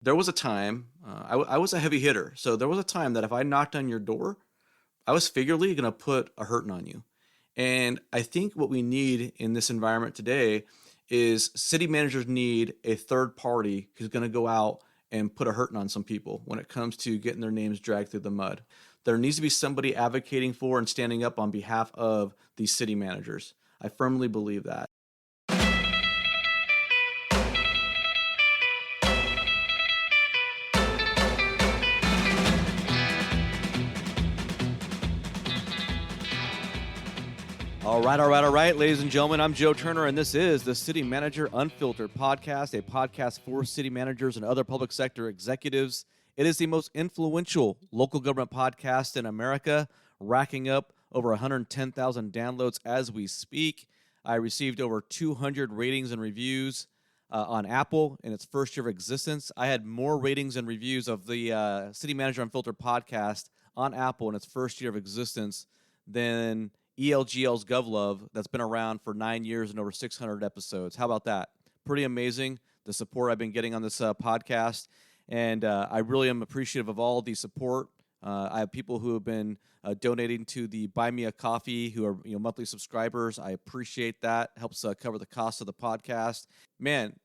There was a time, I was a heavy hitter. So there was a time that if I knocked on your door, I was figuratively going to put a hurting on you. And I think what we need in this environment today is city managers need a third party who's going to go out and put a hurting on some people when it comes to getting their names dragged through the mud. There needs to be somebody advocating for and standing up on behalf of these city managers. I firmly believe that. All right, ladies and gentlemen, I'm Joe Turner, and this is the City Manager Unfiltered podcast, a podcast for city managers and other public sector executives. It is the most influential local government podcast in America, racking up over 110,000 downloads as we speak. I received over 200 ratings and reviews on Apple in its first year of existence. I had more ratings and reviews of the City Manager Unfiltered podcast on Apple in its first year of existence than ELGL's GovLove that's been around for 9 years and over 600 episodes. How about that? Pretty amazing, the support I've been getting on this podcast, and I really am appreciative of all the support. I have people who have been donating to the Buy Me a Coffee who are monthly subscribers. I appreciate that. Helps cover the cost of the podcast. Man,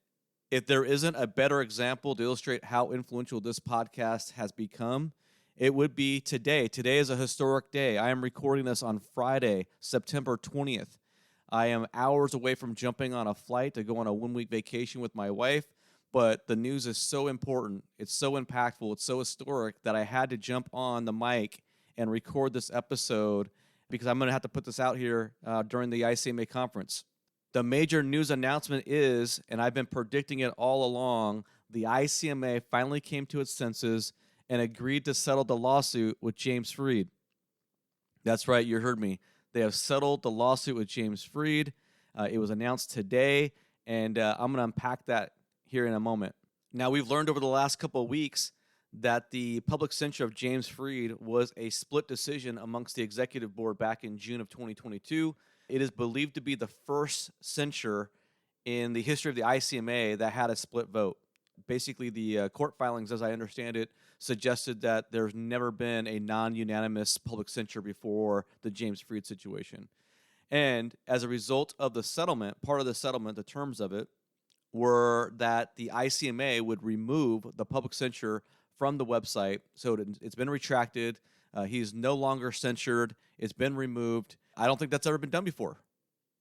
if there isn't a better example to illustrate how influential this podcast has become, it would be today. Today is a historic day. I am recording this on Friday, September 20th. I am hours away from jumping on a flight to go on a 1-week vacation with my wife, but the news is so important. It's so impactful. It's so historic that I had to jump on the mic and record this episode because I'm going to have to put this out here during the ICMA conference. The major news announcement is, and I've been predicting it all along, the ICMA finally came to its senses and agreed to settle the lawsuit with James Freed. That's right, you heard me. They have settled the lawsuit with James Freed. It was announced today, and I'm going to unpack that here in a moment. Now, we've learned over the last couple of weeks that the public censure of James Freed was a split decision amongst the executive board back in June of 2022. It is believed to be the first censure in the history of the ICMA that had a split vote. Basically, the court filings, as I understand it, suggested that there's never been a non-unanimous public censure before the James Freed situation. And as a result of the settlement, part of the settlement, the terms of it, were that the ICMA would remove the public censure from the website. So it's been retracted. He's no longer censured. It's been removed. I don't think that's ever been done before.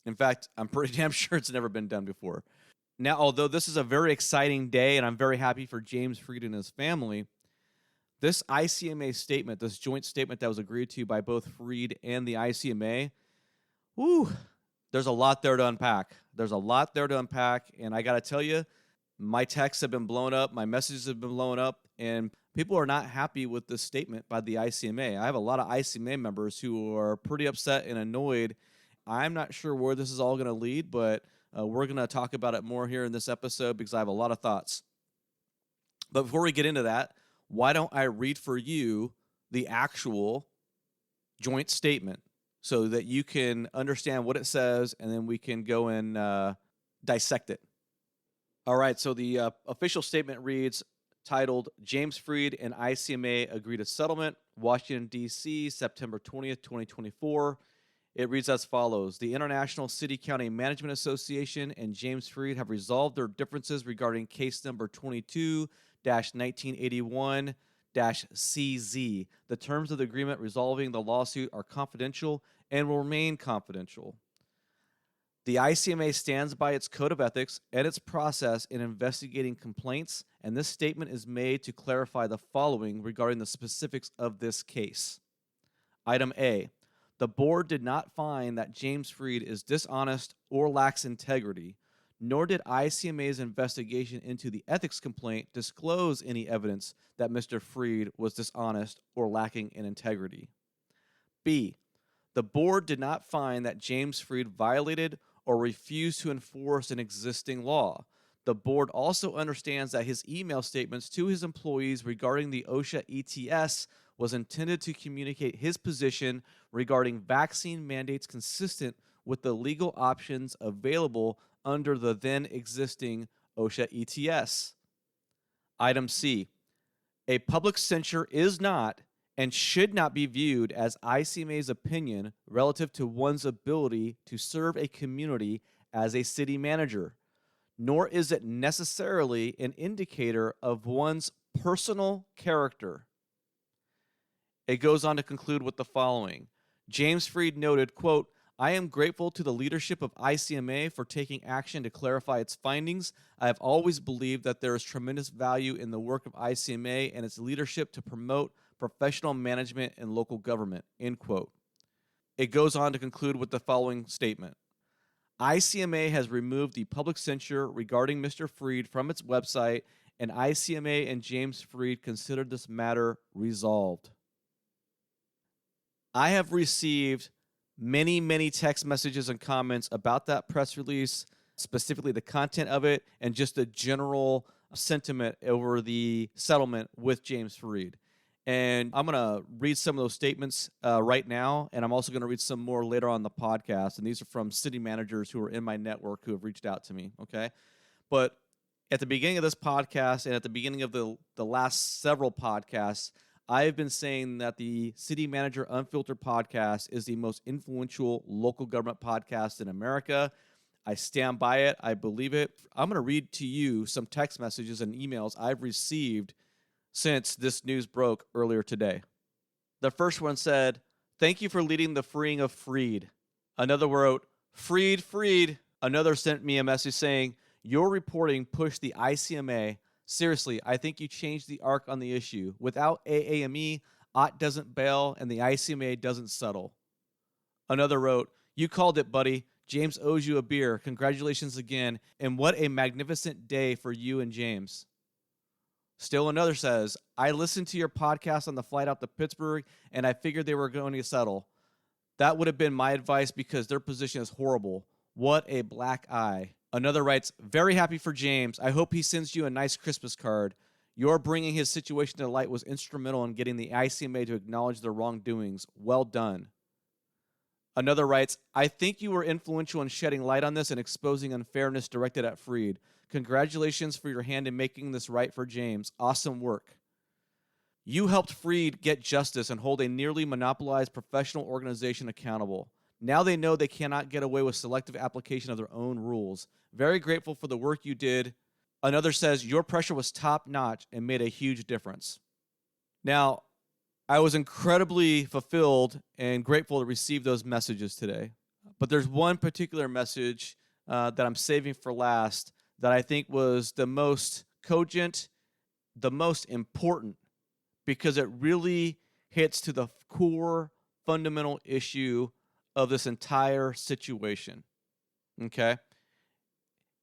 In fact, I'm pretty damn sure it's never been done before. Now, although this is a very exciting day, and I'm very happy for James Freed and his family, this ICMA statement, this joint statement that was agreed to by both Freed and the ICMA, there's a lot there to unpack. There's a lot there to unpack, and I got to tell you, my texts have been blown up, my messages have been blown up, and people are not happy with this statement by the ICMA. I have a lot of ICMA members who are pretty upset and annoyed. I'm not sure where this is all going to lead, but we're going to talk about it more here in this episode because I have a lot of thoughts. But before we get into that, why don't I read for you the actual joint statement so that you can understand what it says, and then we can go and dissect it. All right, so the official statement reads, titled, James Freed and ICMA Agree to Settlement, Washington, D.C., September 20th, 2024. It reads as follows. The International City-County Management Association and James Freed have resolved their differences regarding case number 22-1981-CZ. The terms of the agreement resolving the lawsuit are confidential and will remain confidential. The ICMA stands by its code of ethics and its process in investigating complaints, and this statement is made to clarify the following regarding the specifics of this case. Item A. The board did not find that James Freed is dishonest or lacks integrity, nor did ICMA's investigation into the ethics complaint disclose any evidence that Mr. Freed was dishonest or lacking in integrity. B. The board did not find that James Freed violated or refused to enforce an existing law. The board also understands that his email statements to his employees regarding the OSHA ETS was intended to communicate his position regarding vaccine mandates consistent with the legal options available under the then existing OSHA ETS. Item C, a public censure is not and should not be viewed as ICMA's opinion relative to one's ability to serve a community as a city manager, nor is it necessarily an indicator of one's personal character. It goes on to conclude with the following. James Freed noted, quote, I am grateful to the leadership of ICMA for taking action to clarify its findings. I have always believed that there is tremendous value in the work of ICMA and its leadership to promote professional management in local government, end quote. It goes on to conclude with the following statement. ICMA has removed the public censure regarding Mr. Freed from its website, and ICMA and James Freed considered this matter resolved. I have received many text messages and comments about that press release, specifically the content of it, and just the general sentiment over the settlement with James Freed. And I'm going to read some of those statements right now, and I'm also going to read some more later on the podcast. And these are from city managers who are in my network who have reached out to me, okay? But at the beginning of this podcast and at the beginning of the last several podcasts, I've been saying that the City Manager Unfiltered podcast is the most influential local government podcast in America. I stand by it. I believe it. I'm going to read to you some text messages and emails I've received since this news broke earlier today. The first one said, thank you for leading the freeing of Freed. Another wrote, Freed. Another sent me a message saying, your reporting pushed the ICMA. Seriously, I think you changed the arc on the issue. Without AAME, OT doesn't bail and the ICMA doesn't settle. Another wrote, you called it, buddy. James owes you a beer. Congratulations again. And what a magnificent day for you and James. Still another says, I listened to your podcast on the flight out to Pittsburgh and I figured they were going to settle. That would have been my advice because their position is horrible. What a black eye. Another writes, very happy for James. I hope he sends you a nice Christmas card. Your bringing his situation to light was instrumental in getting the ICMA to acknowledge their wrongdoings. Well done. Another writes, I think you were influential in shedding light on this and exposing unfairness directed at Freed. Congratulations for your hand in making this right for James. Awesome work. You helped Freed get justice and hold a nearly monopolized professional organization accountable. Now they know they cannot get away with selective application of their own rules. Very grateful for the work you did. Another says, your pressure was top-notch and made a huge difference. Now, I was incredibly fulfilled and grateful to receive those messages today. But there's one particular message that I'm saving for last that I think was the most cogent, the most important, because it really hits to the core fundamental issue of this entire situation, okay?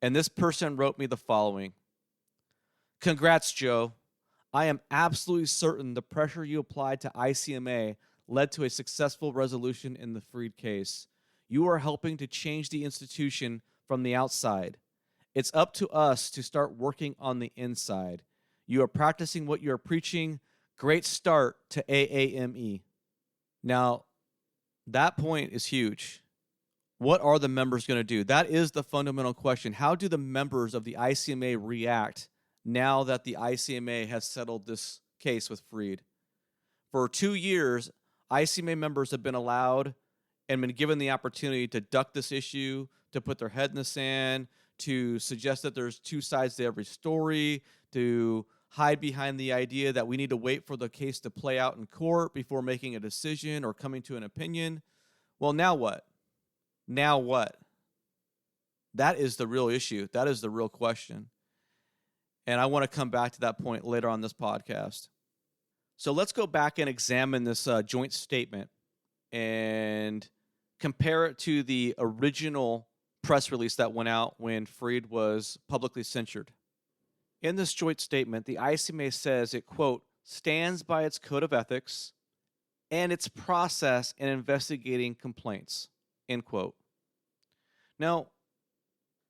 And this person wrote me the following. Congrats, Joe. I am absolutely certain the pressure you applied to ICMA led to a successful resolution in the Freed case. You are helping to change the institution from the outside. It's up to us to start working on the inside. You are practicing what you are preaching. Great start to AAME. Now, that point is huge. What are the members going to do? That is the fundamental question. How do the members of the ICMA react now that the ICMA has settled this case with Freed? For 2 years, ICMA members have been allowed and been given the opportunity to duck this issue, to put their head in the sand, to suggest that there's two sides to every story, to hide behind the idea that we need to wait for the case to play out in court before making a decision or coming to an opinion. Well, now what? Now what? That is the real issue. That is the real question. And I want to come back to that point later on this podcast. So let's go back and examine this joint statement and compare it to the original press release that went out when Freed was publicly censured. In this joint statement, the ICMA says it, quote, stands by its code of ethics and its process in investigating complaints, end quote. Now,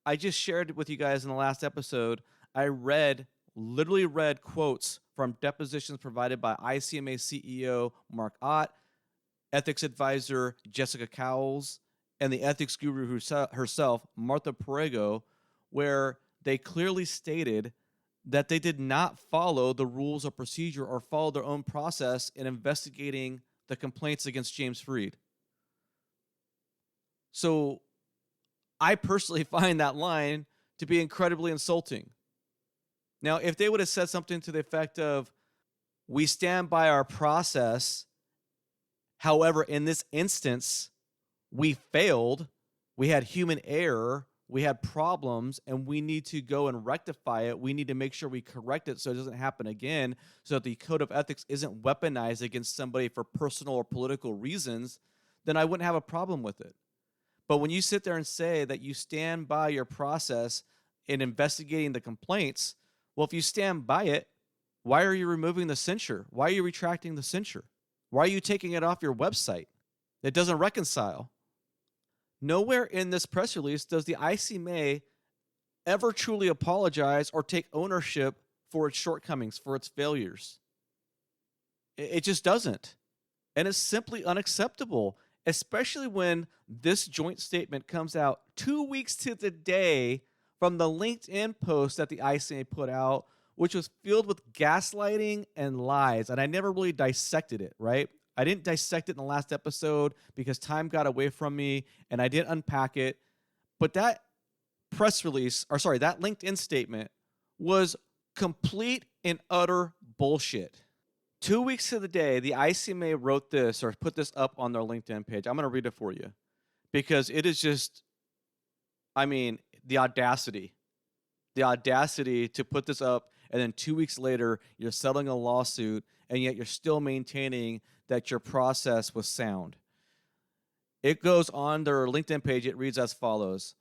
I just shared with you guys in the last episode, I literally read quotes from depositions provided by ICMA CEO Mark Ott, ethics advisor Jessica Cowles, and the ethics guru herself, Martha Perego, where they clearly stated that they did not follow the rules of procedure or follow their own process in investigating the complaints against James Freed. So I personally find that line to be incredibly insulting. Now, if they would have said something to the effect of, we stand by our process, however, in this instance, we failed, we had human error, we had problems, and we need to go and rectify it. We need to make sure we correct it so it doesn't happen again, so that the code of ethics isn't weaponized against somebody for personal or political reasons, then I wouldn't have a problem with it. But when you sit there and say that you stand by your process in investigating the complaints, well, if you stand by it, why are you removing the censure? Why are you retracting the censure? Why are you taking it off your website? It doesn't reconcile. Nowhere in this press release does the ICMA ever truly apologize or take ownership for its shortcomings, for its failures. It just doesn't. And it's simply unacceptable, especially when this joint statement comes out 2 weeks to the day from the LinkedIn post that the ICMA put out, which was filled with gaslighting and lies. And I never really dissected it, right? I didn't dissect it in the last episode because time got away from me and I didn't unpack it. But that press release, that LinkedIn statement was complete and utter bullshit. 2 weeks to the day, the ICMA wrote this or put this up on their LinkedIn page. I'm going to read it for you because it is just, the audacity to put this up, and then 2 weeks later, you're settling a lawsuit, and yet you're still maintaining that your process was sound. It goes on their LinkedIn page. It reads as follows.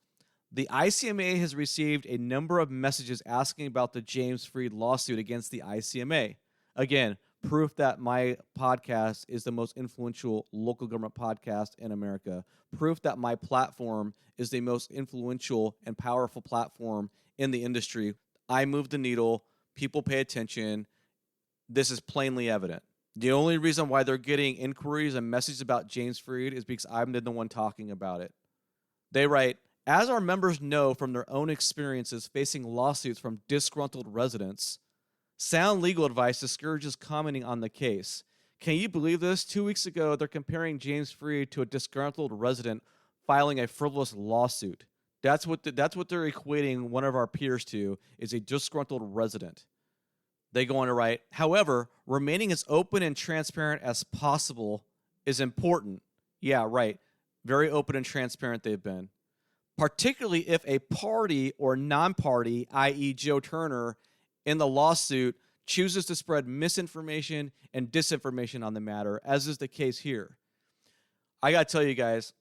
The ICMA has received a number of messages asking about the James Freed lawsuit against the ICMA. Again, proof that my podcast is the most influential local government podcast in America. Proof that my platform is the most influential and powerful platform in the industry. I move the needle. People pay attention. This is plainly evident. The only reason why they're getting inquiries and messages about James Freed is because I'm the one talking about it. They write, as our members know from their own experiences facing lawsuits from disgruntled residents, sound legal advice discourages commenting on the case. Can you believe this? 2 weeks ago, they're comparing James Freed to a disgruntled resident filing a frivolous lawsuit. That's what they're equating one of our peers to, is a disgruntled resident. They go on to write, however, remaining as open and transparent as possible is important. Yeah, right. Very open and transparent they've been. Particularly if a party or non-party, i.e. Joe Turner, in the lawsuit chooses to spread misinformation and disinformation on the matter, as is the case here. I got to tell you guys,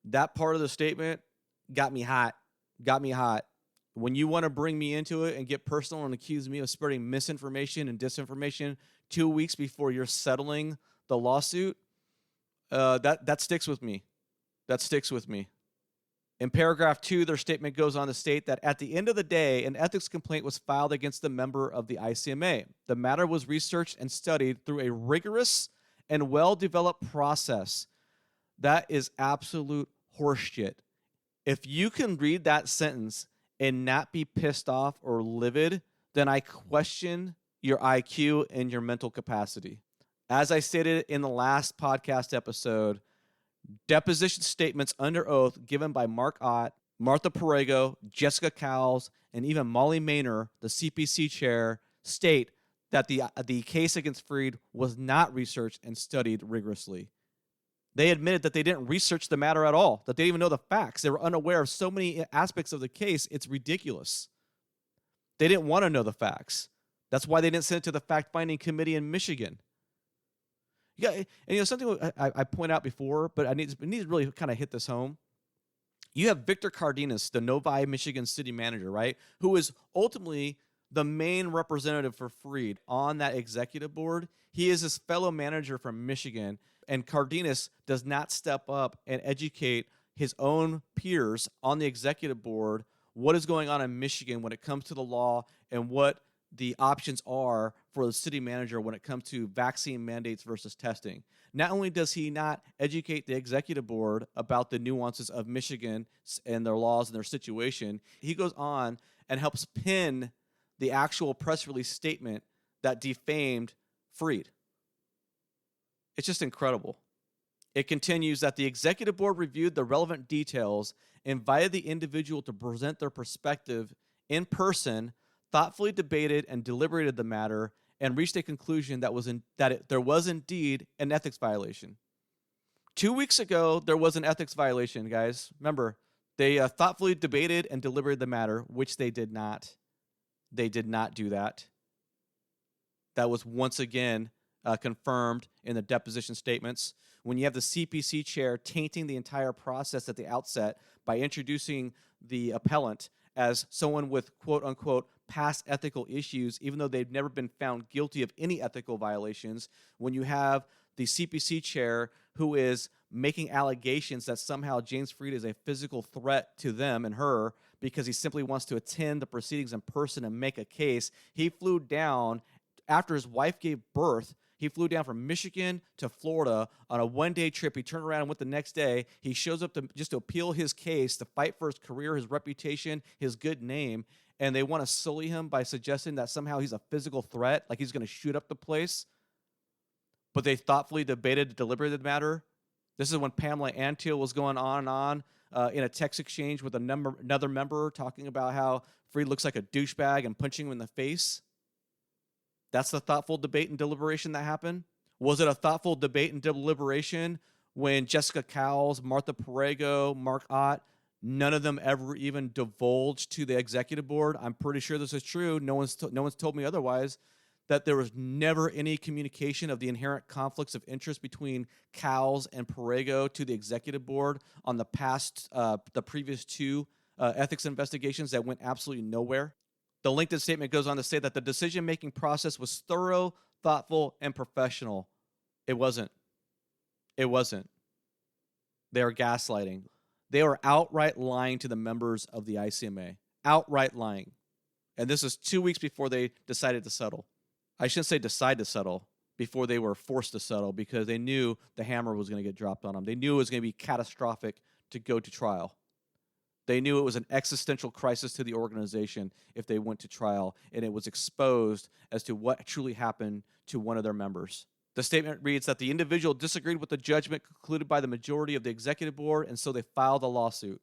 that part of the statement got me hot. When you want to bring me into it and get personal and accuse me of spreading misinformation and disinformation 2 weeks before you're settling the lawsuit, that sticks with me. That sticks with me. In paragraph 2, their statement goes on to state that at the end of the day, an ethics complaint was filed against a member of the ICMA. The matter was researched and studied through a rigorous and well-developed process. That is absolute horseshit. If you can read that sentence and not be pissed off or livid, then I question your IQ and your mental capacity. As I stated in the last podcast episode, deposition statements under oath given by Mark Ott, Martha Perego, Jessica Cowles, and even Molly Maynor, the CPC chair, state that the case against Freed was not researched and studied rigorously. They admitted that they didn't research the matter at all, that they didn't even know the facts. They were unaware of so many aspects of the case, it's ridiculous. They didn't want to know the facts. That's why they didn't send it to the fact-finding committee in Michigan. Yeah, and something I point out before, but I need to really kind of hit this home. You have Victor Cardenas, the Novi, Michigan city manager, right, who is ultimately the main representative for Freed on that executive board. He is his fellow manager from Michigan, and Cardenas does not step up and educate his own peers on the executive board what is going on in Michigan when it comes to the law and what the options are for the city manager when it comes to vaccine mandates versus testing. Not only does he not educate the executive board about the nuances of Michigan and their laws and their situation, he goes on and helps pin the actual press release statement that defamed Fried. It's just incredible. It continues that the executive board reviewed the relevant details, invited the individual to present their perspective in person, thoughtfully debated and deliberated the matter, and reached a conclusion that there was indeed an ethics violation. 2 weeks ago, there was an ethics violation, guys. Remember, they thoughtfully debated and deliberated the matter, which they did not. They did not do that. That was once again confirmed in the deposition statements. When you have the CPC chair tainting the entire process at the outset by introducing the appellant as someone with quote-unquote past ethical issues, even though they've never been found guilty of any ethical violations, when you have the CPC chair who is making allegations that somehow James Fried is a physical threat to them and her because he simply wants to attend the proceedings in person and make a case, he flew down after his wife gave birth. He flew down from Michigan to Florida on a one-day trip. He turned around and went the next day. He shows up just to appeal his case, to fight for his career, his reputation, his good name, and they want to sully him by suggesting that somehow he's a physical threat, like he's going to shoot up the place. But they thoughtfully debated and deliberated the matter. This is when Pamela Antiel was going on and on in a text exchange with another member talking about how Fried looks like a douchebag and punching him in the face. That's the thoughtful debate and deliberation that happened. Was it a thoughtful debate and deliberation when Jessica Cowles, Martha Perego, Mark Ott, none of them ever even divulged to the executive board? I'm pretty sure this is true. No one's told me otherwise. That there was never any communication of the inherent conflicts of interest between Cowles and Perego to the executive board on the previous two ethics investigations that went absolutely nowhere. The LinkedIn statement goes on to say that the decision-making process was thorough, thoughtful, and professional. It wasn't. It wasn't. They are gaslighting. They are outright lying to the members of the ICMA. Outright lying. And this is 2 weeks before they decided to settle. I shouldn't say decide to settle, before they were forced to settle, because they knew the hammer was going to get dropped on them. They knew it was going to be catastrophic to go to trial. They knew it was an existential crisis to the organization if they went to trial, and it was exposed as to what truly happened to one of their members. The statement reads that the individual disagreed with the judgment concluded by the majority of the executive board, and so they filed a lawsuit.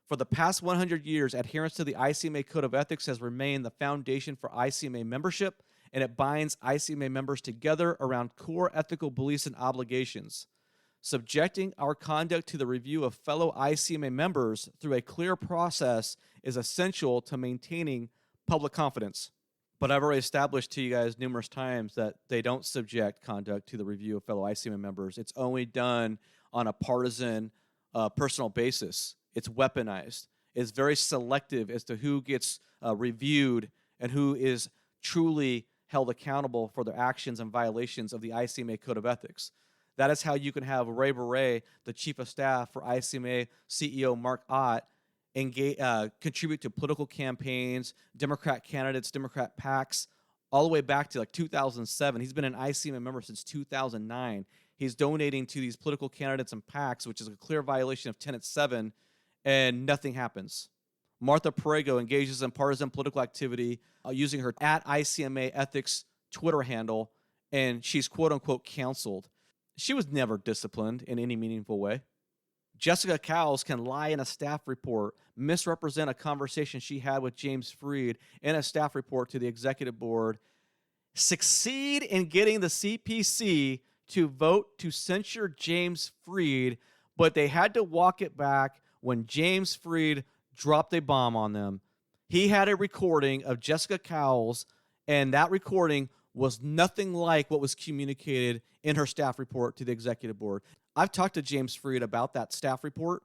For the past 100 years, adherence to the ICMA Code of Ethics has remained the foundation for ICMA membership, and it binds ICMA members together around core ethical beliefs and obligations. Subjecting our conduct to the review of fellow ICMA members through a clear process is essential to maintaining public confidence. But I've already established to you guys numerous times that they don't subject conduct to the review of fellow ICMA members. It's only done on a partisan, personal basis. It's weaponized. It's very selective as to who gets reviewed and who is truly held accountable for their actions and violations of the ICMA Code of Ethics. That is how you can have Ray Beret, the chief of staff for ICMA CEO Mark Ott, contribute to political campaigns, Democrat candidates, Democrat PACs, all the way back to like 2007. He's been an ICMA member since 2009. He's donating to these political candidates and PACs, which is a clear violation of Tenet 7, and nothing happens. Martha Perego engages in partisan political activity using her @ICMA Ethics Twitter handle, and she's quote-unquote counseled. She was never disciplined in any meaningful way. Jessica Cowles can lie in a staff report, misrepresent a conversation she had with James Fried in a staff report to the executive board, succeed in getting the CPC to vote to censure James Fried, but they had to walk it back when James Fried dropped a bomb on them. He had a recording of Jessica Cowles, and that recording was nothing like what was communicated in her staff report to the executive board. I've talked to James Fried about that staff report,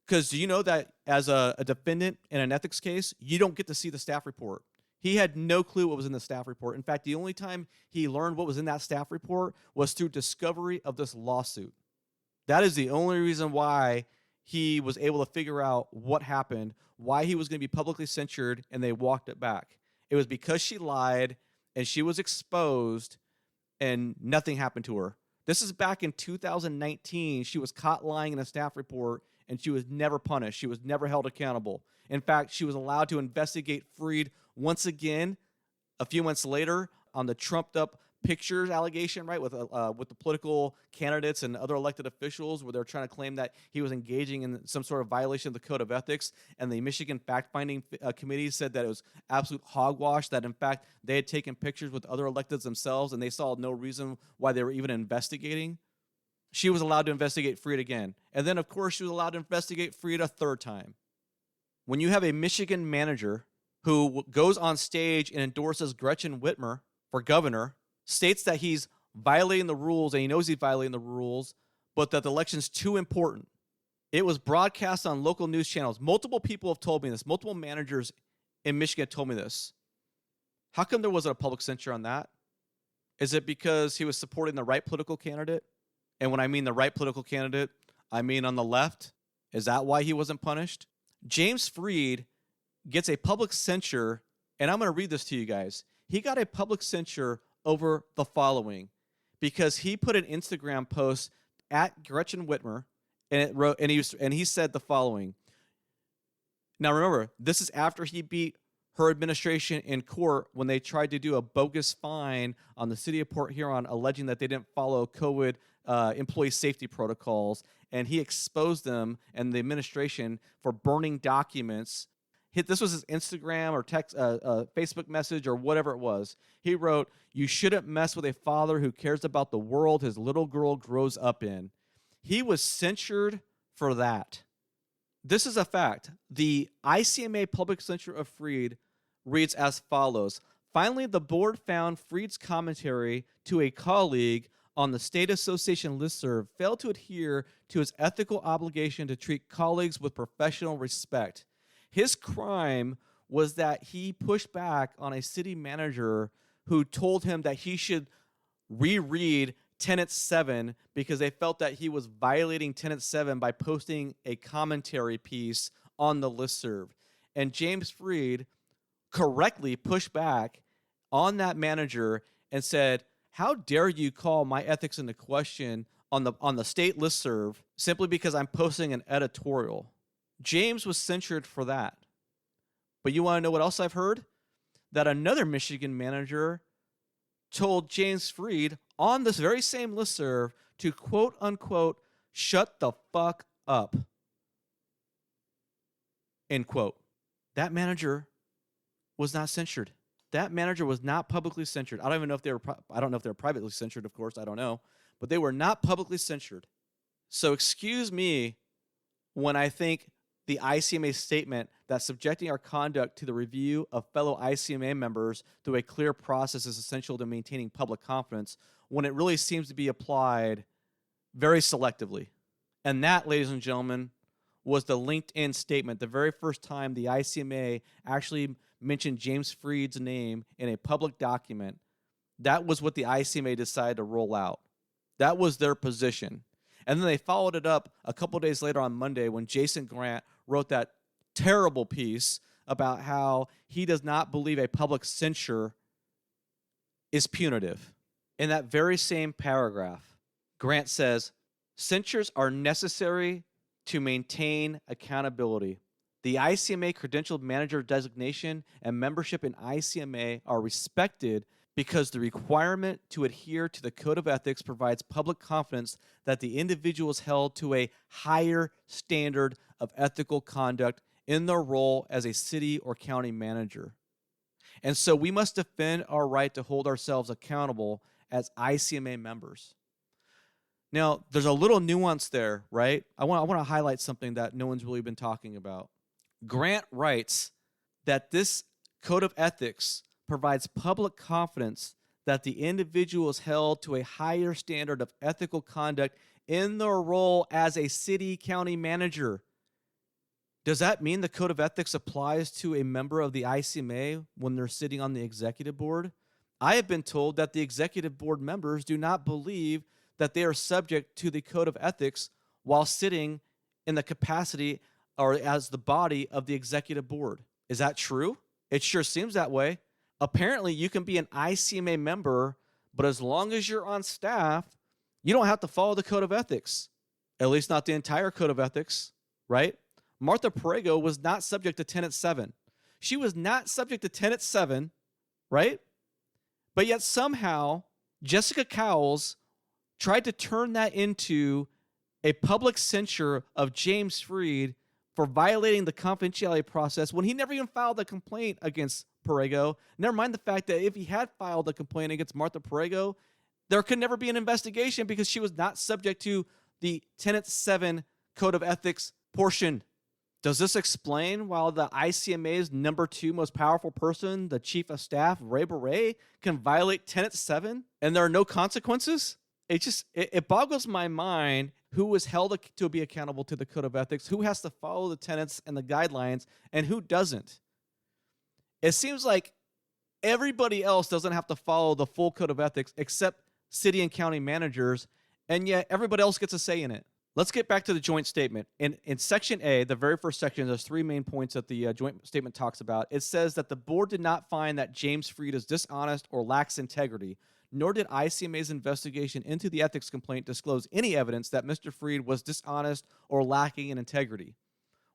because do you know that as a defendant in an ethics case, you don't get to see the staff report? He had no clue what was in the staff report. In fact, the only time he learned what was in that staff report was through discovery of this lawsuit. That is the only reason why he was able to figure out what happened, why he was going to be publicly censured, and they walked it back. It was because she lied and she was exposed and nothing happened to her. This is back in 2019. She was caught lying in a staff report and she was never punished. She was never held accountable. In fact, she was allowed to investigate Fried Once again, a few months later, on the trumped up pictures allegation, right, with the political candidates and other elected officials, where they're trying to claim that he was engaging in some sort of violation of the code of ethics, and the Michigan fact-finding committee said that it was absolute hogwash, that in fact they had taken pictures with other electeds themselves and they saw no reason why they were even investigating. She was allowed to investigate Freed again. And then, of course, she was allowed to investigate Freed a third time. When you have a Michigan manager who goes on stage and endorses Gretchen Whitmer for governor, states that he's violating the rules and he knows he's violating the rules, but that the election's too important. It was broadcast on local news channels. Multiple people have told me this. Multiple managers in Michigan told me this. How come there wasn't a public censure on that? Is it because he was supporting the right political candidate? And when I mean the right political candidate, I mean on the left. Is that why he wasn't punished? James Freed gets a public censure, and I'm going to read this to you guys. He got a public censure over the following, because he put an Instagram post at Gretchen Whitmer, and he said the following. Now remember, this is after he beat her administration in court when they tried to do a bogus fine on the city of Port Huron, alleging that they didn't follow COVID employee safety protocols, and he exposed them and the administration for burning documents. This was his Instagram or text, Facebook message or whatever it was. He wrote, "You shouldn't mess with a father who cares about the world his little girl grows up in." He was censured for that. This is a fact. The ICMA public censure of Freed reads as follows. Finally, the board found Freed's commentary to a colleague on the State Association listserv failed to adhere to his ethical obligation to treat colleagues with professional respect. His crime was that he pushed back on a city manager who told him that he should reread Tenet 7 because they felt that he was violating Tenet 7 by posting a commentary piece on the listserv. And James Freed correctly pushed back on that manager and said, "How dare you call my ethics into question on the state listserv simply because I'm posting an editorial?" James was censured for that. But you want to know what else I've heard? That another Michigan manager told James Freed on this very same listserv to quote unquote, "shut the fuck up." End quote. That manager was not censured. That manager was not publicly censured. I don't even know if they were. I don't know if they were privately censured. Of course, I don't know, but they were not publicly censured. So excuse me when I think the ICMA statement that subjecting our conduct to the review of fellow ICMA members through a clear process is essential to maintaining public confidence, when it really seems to be applied very selectively. And that, ladies and gentlemen, was the LinkedIn statement, the very first time the ICMA actually mentioned James Freed's name in a public document. That was what the ICMA decided to roll out. That was their position. And then they followed it up a couple days later on Monday when Jason Grant wrote that terrible piece about how he does not believe a public censure is punitive. In that very same paragraph, Grant says, "Censures are necessary to maintain accountability. The ICMA credentialed manager designation and membership in ICMA are respected because the requirement to adhere to the code of ethics provides public confidence that the individual is held to a higher standard of ethical conduct in their role as a city or county manager. And so we must defend our right to hold ourselves accountable as ICMA members." Now, there's a little nuance there, right? I want to highlight something that no one's really been talking about. Grant writes that this code of ethics provides public confidence that the individual is held to a higher standard of ethical conduct in their role as a city county manager. Does that mean the code of ethics applies to a member of the ICMA when they're sitting on the executive board? I have been told that the executive board members do not believe that they are subject to the code of ethics while sitting in the capacity or as the body of the executive board. Is that true? It sure seems that way. Apparently, you can be an ICMA member, but as long as you're on staff, you don't have to follow the code of ethics, at least not the entire code of ethics, right? Martha Perego was not subject to Tenet 7. She was not subject to Tenet 7, right? But yet somehow Jessica Cowles tried to turn that into a public censure of James Freed for violating the confidentiality process when he never even filed a complaint against Perego. Never mind the fact that if he had filed a complaint against Martha Perego, there could never be an investigation because she was not subject to the Tenet 7 Code of Ethics portion. Does this explain why the ICMA's number 2 most powerful person, the Chief of Staff, Ray Beret, can violate Tenet 7 and there are no consequences? It boggles my mind who was held to be accountable to the Code of Ethics, who has to follow the tenets and the guidelines, and who doesn't. It seems like everybody else doesn't have to follow the full Code of Ethics except city and county managers, and yet everybody else gets a say in it. Let's get back to the joint statement. In Section A, the very first section, there's 3 main points that the joint statement talks about. It says that the board did not find that James Freed is dishonest or lacks integrity, nor did ICMA's investigation into the ethics complaint disclose any evidence that Mr. Freed was dishonest or lacking in integrity.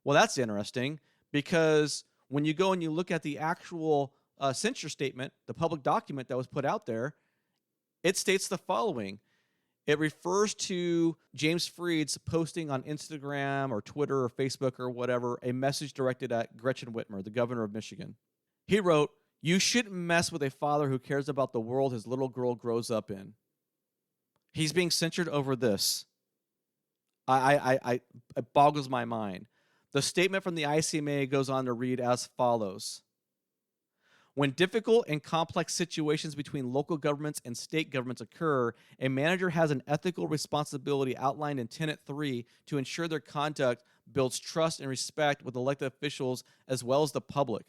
Well, that's interesting because when you go and you look at the actual censure statement, the public document that was put out there, it states the following. It refers to James Freed's posting on Instagram or Twitter or Facebook or whatever, a message directed at Gretchen Whitmer, the governor of Michigan. He wrote, "You shouldn't mess with a father who cares about the world his little girl grows up in." He's being censured over this. It boggles my mind. The statement from the ICMA goes on to read as follows. When difficult and complex situations between local governments and state governments occur, a manager has an ethical responsibility outlined in Tenet 3 to ensure their conduct builds trust and respect with elected officials as well as the public.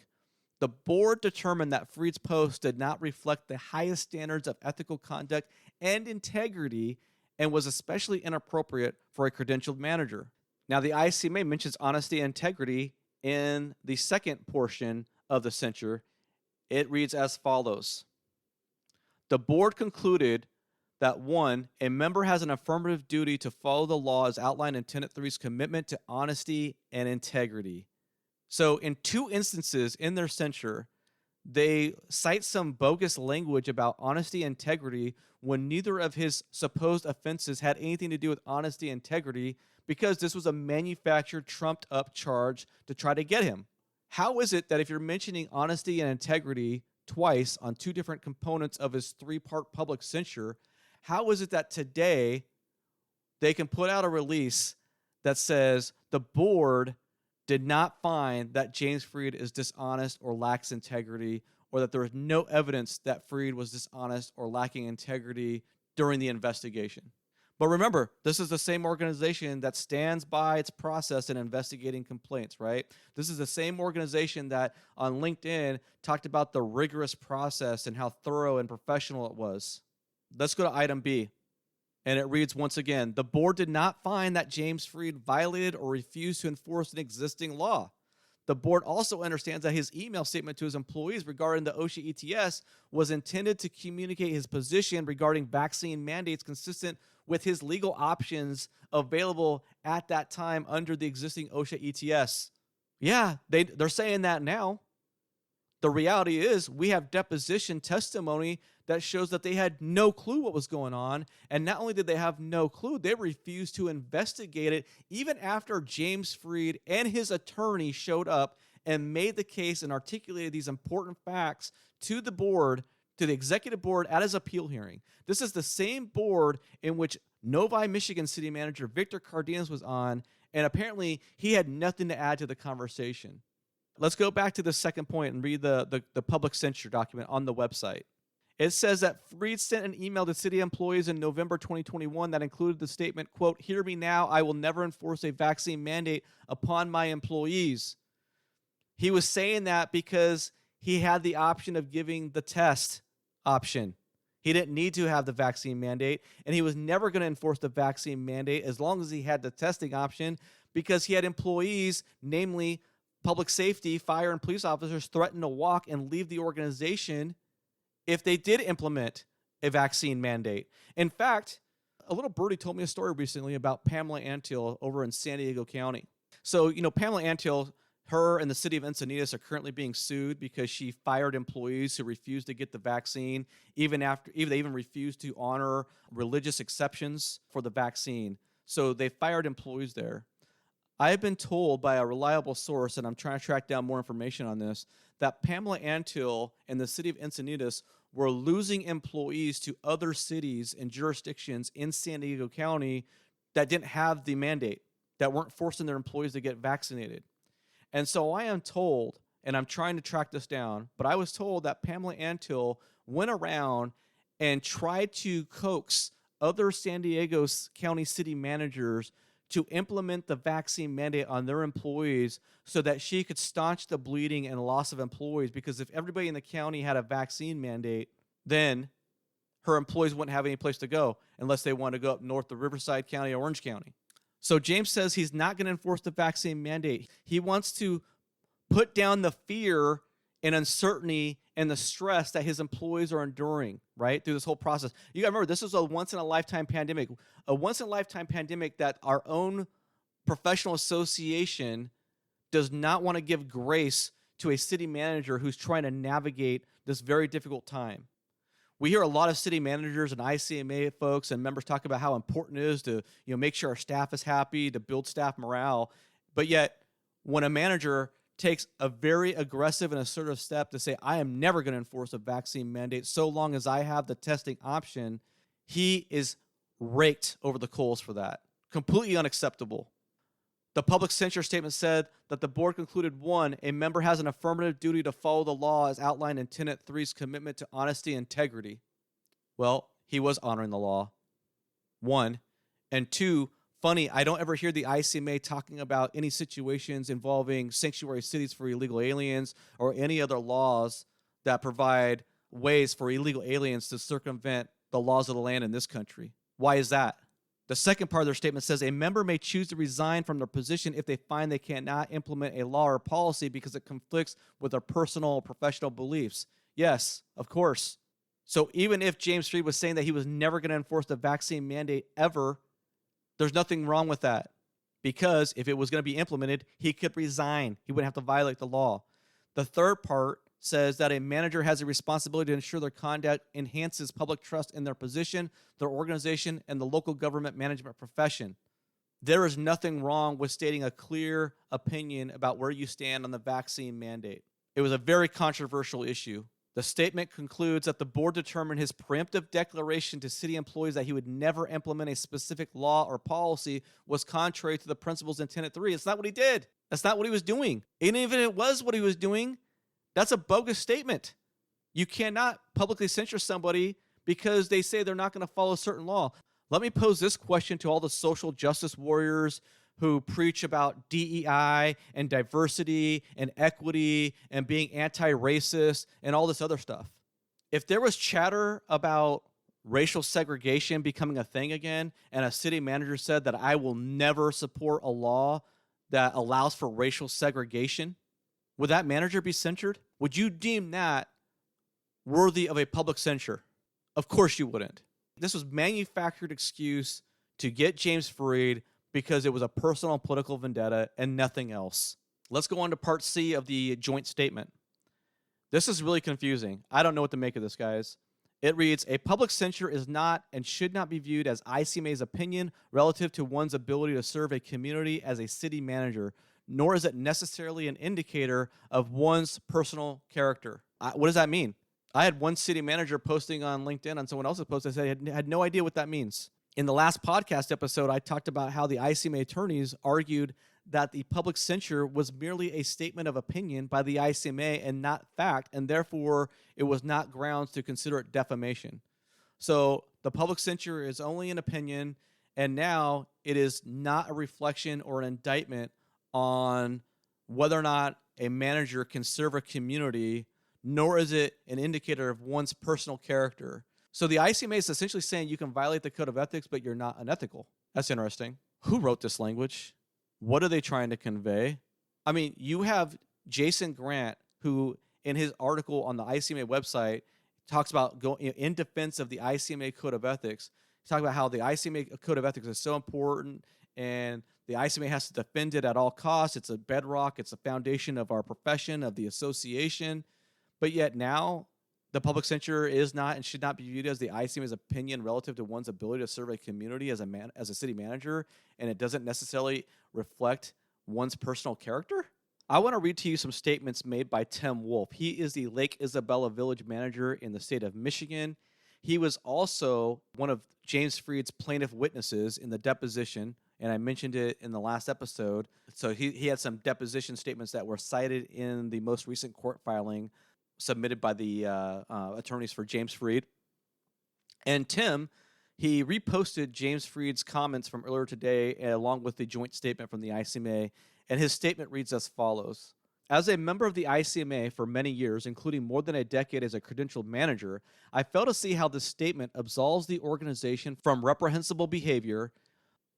The board determined that Freed's post did not reflect the highest standards of ethical conduct and integrity and was especially inappropriate for a credentialed manager. Now, the ICMA mentions honesty and integrity in the second portion of the censure. It reads as follows. The board concluded that 1, a member has an affirmative duty to follow the law as outlined in Tenet 3's commitment to honesty and integrity. So in 2 instances in their censure, they cite some bogus language about honesty and integrity when neither of his supposed offenses had anything to do with honesty and integrity because this was a manufactured, trumped-up charge to try to get him. How is it that if you're mentioning honesty and integrity twice on 2 different components of his 3-part public censure, how is it that today they can put out a release that says the board did not find that James Freed is dishonest or lacks integrity, or that there is no evidence that Freed was dishonest or lacking integrity during the investigation? But remember, this is the same organization that stands by its process in investigating complaints, right? This is the same organization that on LinkedIn talked about the rigorous process and how thorough and professional it was. Let's go to item B. And it reads once again, the board did not find that James Freed violated or refused to enforce an existing law. The board also understands that his email statement to his employees regarding the OSHA ETS was intended to communicate his position regarding vaccine mandates consistent with his legal options available at that time under the existing OSHA ETS. Yeah, they're saying that now. The reality is we have deposition testimony that shows that they had no clue what was going on. And not only did they have no clue, they refused to investigate it even after James Freed and his attorney showed up and made the case and articulated these important facts to the board, to the executive board at his appeal hearing. This is the same board in which Novi, Michigan city manager Victor Cardenas was on, and apparently he had nothing to add to the conversation. Let's go back to the second point and read the public censure document on the website. It says that Freed sent an email to city employees in November 2021 that included the statement, quote, "Hear me now, I will never enforce a vaccine mandate upon my employees." He was saying that because he had the option of giving the test option. He didn't need to have the vaccine mandate, and he was never going to enforce the vaccine mandate as long as he had the testing option because he had employees, namely public safety, fire, and police officers threaten to walk and leave the organization if they did implement a vaccine mandate. In fact, a little birdie told me a story recently about Pamela Antill over in San Diego County. So, Pamela Antill, Her and the city of Encinitas are currently being sued because she fired employees who refused to get the vaccine, even they even refused to honor religious exceptions for the vaccine. So they fired employees there. I have been told by a reliable source, and I'm trying to track down more information on this, that Pamela Antill and the city of Encinitas were losing employees to other cities and jurisdictions in San Diego County that didn't have the mandate, that weren't forcing their employees to get vaccinated. And so I am told, and I'm trying to track this down, but I was told that Pamela Antill went around and tried to coax other San Diego County city managers to implement the vaccine mandate on their employees so that she could staunch the bleeding and loss of employees. Because if everybody in the county had a vaccine mandate, then her employees wouldn't have any place to go unless they wanted to go up north to Riverside County or Orange County. So James says he's not going to enforce the vaccine mandate. He wants to put down the fear and uncertainty and the stress that his employees are enduring, right, through this whole process. You got to remember, this is a once-in-a-lifetime pandemic, that our own professional association does not want to give grace to a city manager who's trying to navigate this very difficult time. We hear a lot of city managers and ICMA folks and members talk about how important it is to make sure our staff is happy, to build staff morale. But yet, when a manager takes a very aggressive and assertive step to say, I am never going to enforce a vaccine mandate so long as I have the testing option, he is raked over the coals for that. Completely unacceptable. The public censure statement said that the board concluded, 1, a member has an affirmative duty to follow the law as outlined in Tenet 3's commitment to honesty and integrity. Well, he was honoring the law, 1. And 2, funny, I don't ever hear the ICMA talking about any situations involving sanctuary cities for illegal aliens or any other laws that provide ways for illegal aliens to circumvent the laws of the land in this country. Why is that? The second part of their statement says a member may choose to resign from their position if they find they cannot implement a law or policy because it conflicts with their personal or professional beliefs. Yes, of course. So even if James Freed was saying that he was never going to enforce the vaccine mandate ever, there's nothing wrong with that, because if it was going to be implemented, he could resign. He wouldn't have to violate the law. The third part says that a manager has a responsibility to ensure their conduct enhances public trust in their position, their organization, and the local government management profession. There is nothing wrong with stating a clear opinion about where you stand on the vaccine mandate. It was a very controversial issue. The statement concludes that the board determined his preemptive declaration to city employees that he would never implement a specific law or policy was contrary to the principles in Tenet 3. It's not what he did. That's not what he was doing. And even if it was what he was doing, that's a bogus statement. You cannot publicly censure somebody because they say they're not going to follow a certain law. Let me pose this question to all the social justice warriors who preach about DEI and diversity and equity and being anti-racist and all this other stuff. If there was chatter about racial segregation becoming a thing again, and a city manager said that I will never support a law that allows for racial segregation, would that manager be censured? Would you deem that worthy of a public censure? Of course you wouldn't. This was manufactured excuse to get James Freed because it was a personal political vendetta and nothing else. Let's go on to part C of the joint statement. This is really confusing. I don't know what to make of this, guys. It reads, a public censure is not and should not be viewed as ICMA's opinion relative to one's ability to serve a community as a city manager, nor is it necessarily an indicator of one's personal character. What does that mean? I had one city manager posting on LinkedIn on someone else's post. I said I had no idea what that means. In the last podcast episode, I talked about how the ICMA attorneys argued that the public censure was merely a statement of opinion by the ICMA and not fact, and therefore it was not grounds to consider it defamation. So the public censure is only an opinion, and now it is not a reflection or an indictment on whether or not a manager can serve a community, nor is it an indicator of one's personal character. So the ICMA is essentially saying you can violate the code of ethics, but you're not unethical. That's interesting. Who wrote this language? What are they trying to convey? I mean, you have Jason Grant, who in his article on the ICMA website talks about going in defense of the ICMA code of ethics. He's talking about how the ICMA code of ethics is so important and the ICMA has to defend it at all costs. It's a bedrock. It's a foundation of our profession, of the association. But yet now, the public censure is not and should not be viewed as the ICMA's opinion relative to one's ability to serve a community as a city manager, and it doesn't necessarily reflect one's personal character. I want to read to you some statements made by Tim Wolf. He is the Lake Isabella Village manager in the state of Michigan. He was also one of James Freed's plaintiff witnesses in the deposition, and I mentioned it in the last episode. So he had some deposition statements that were cited in the most recent court filing submitted by the attorneys for James Freed. And Tim, he reposted James Freed's comments from earlier today along with the joint statement from the ICMA, and his statement reads as follows. As a member of the ICMA for many years, including more than a decade as a credentialed manager, I fail to see how this statement absolves the organization from reprehensible behavior,